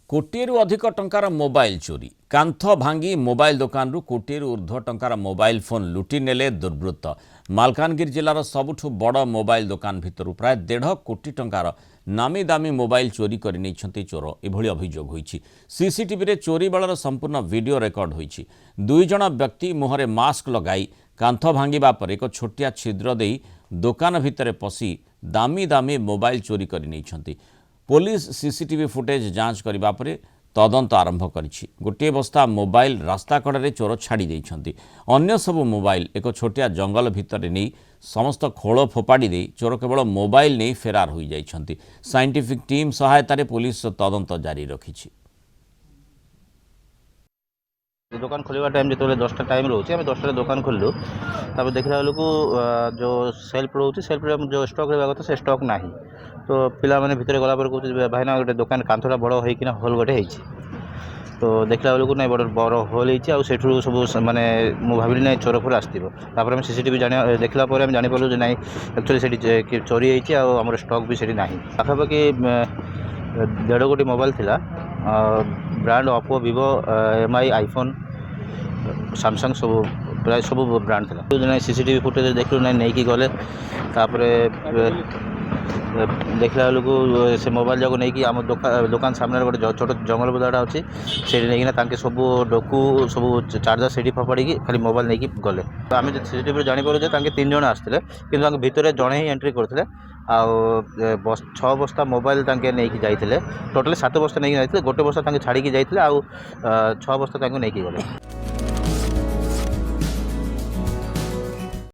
କୋଟିଏରୁ ଅଧିକ ଟଙ୍କାର ମୋବାଇଲ ଚୋରି କାନ୍ଥ ଭାଙ୍ଗି ମୋବାଇଲ ଦୋକାନରୁ କୋଟିଏରୁ ଊର୍ଦ୍ଧ୍ୱ ଟଙ୍କାର ମୋବାଇଲ ଫୋନ୍ ଲୁଟି ନେଲେ ଦୁର୍ବୃତ୍ତ। ମାଲକାନଗିରି ଜିଲ୍ଲାର ସବୁଠୁ ବଡ଼ ମୋବାଇଲ ଦୋକାନ ଭିତରୁ ପ୍ରାୟ 1.5 କୋଟି ଟଙ୍କାର ନାମୀ ଦାମୀ ମୋବାଇଲ ଚୋରି କରି ନେଇଛନ୍ତି ଚୋର। ଏଭଳି ଅଭିଯୋଗ ହୋଇଛି। ସିସିଟିଭିରେ ଚୋରି ବେଳର ସମ୍ପୂର୍ଣ୍ଣ ଭିଡ଼ିଓ ରେକର୍ଡ ହୋଇଛି। 2 ଜଣ ବ୍ୟକ୍ତି ମୁହଁରେ ମାସ୍କ ଲଗାଇ କାନ୍ଥ ଭାଙ୍ଗିବା ପରେ ଏକ ଛୋଟିଆ ଛିଦ୍ର ଦେଇ ଦୋକାନ ଭିତରେ ପଶି ଦାମୀ ଦାମୀ ମୋବାଇଲ ଚୋରି କରି ନେଇଛନ୍ତି। पुलिस सीसीटीवी फुटेज जांच करने पर तदंत आरंभ करिछि। गोटे बस्ता मोबाइल रास्ता कड़े चोर छाड़ी देइछन्ति। अन्य सबु मोबाइल एक छोटिया जंगल भितर नहीं समस्त खोल फोपाड़ी दे चोर केवल मोबाइल नहीं फेरार हो जाइछन्ति। साइंटिफिक टीम सहायतार पुलिस तदंत जारी रखिछि। दुकान खोलवा टाइम जो 10टा टाइम रोचे आम 10टा दुकान खोलू तब देखला बेलू जो सेल्फ रोचे सेल्फ जो स्टॉक रहा कथा से स्टॉक ना तो पिला मैंने भितर गला कहते भाईना गोटे दुकान कांथटा बड़ होना होल गोटे तो देखला बेलू ना बड़ बड़ होल होठू सब मानने मुझे भाविली ना चोर फोर आसपर सीसीटीवी जाना देखला जापर ना एक्चुअली से चोरी होमर स्टॉक भी से ना पाखापाखि 1.5 कोटी मोबाइल थिला brand Oppo Vivo MI iPhone Samsung सब प्राय सब ब्रांड था। सीसीटीवी फुटेज देखलु ना नहीं गले देखला बेलू से मोबाइल जाक नहीं आम दुकान सामने गोटे छोट जंगल बुदाटा अच्छी से नहीं सब डोकू सब चार्जर से फपाड़ी खाली मोबाइल नहीं गले। आम सीसीटीवी जापर 3 जन आसते कि भितर जड़े ही एंट्री करते आउ 6 बस्ता मोबाइल नहीं जाते टोटाल 7 बस्ता नहीं जाते गोटे बस्ता छाड़ी जाते आउ 6 बस्ता नहीं गले।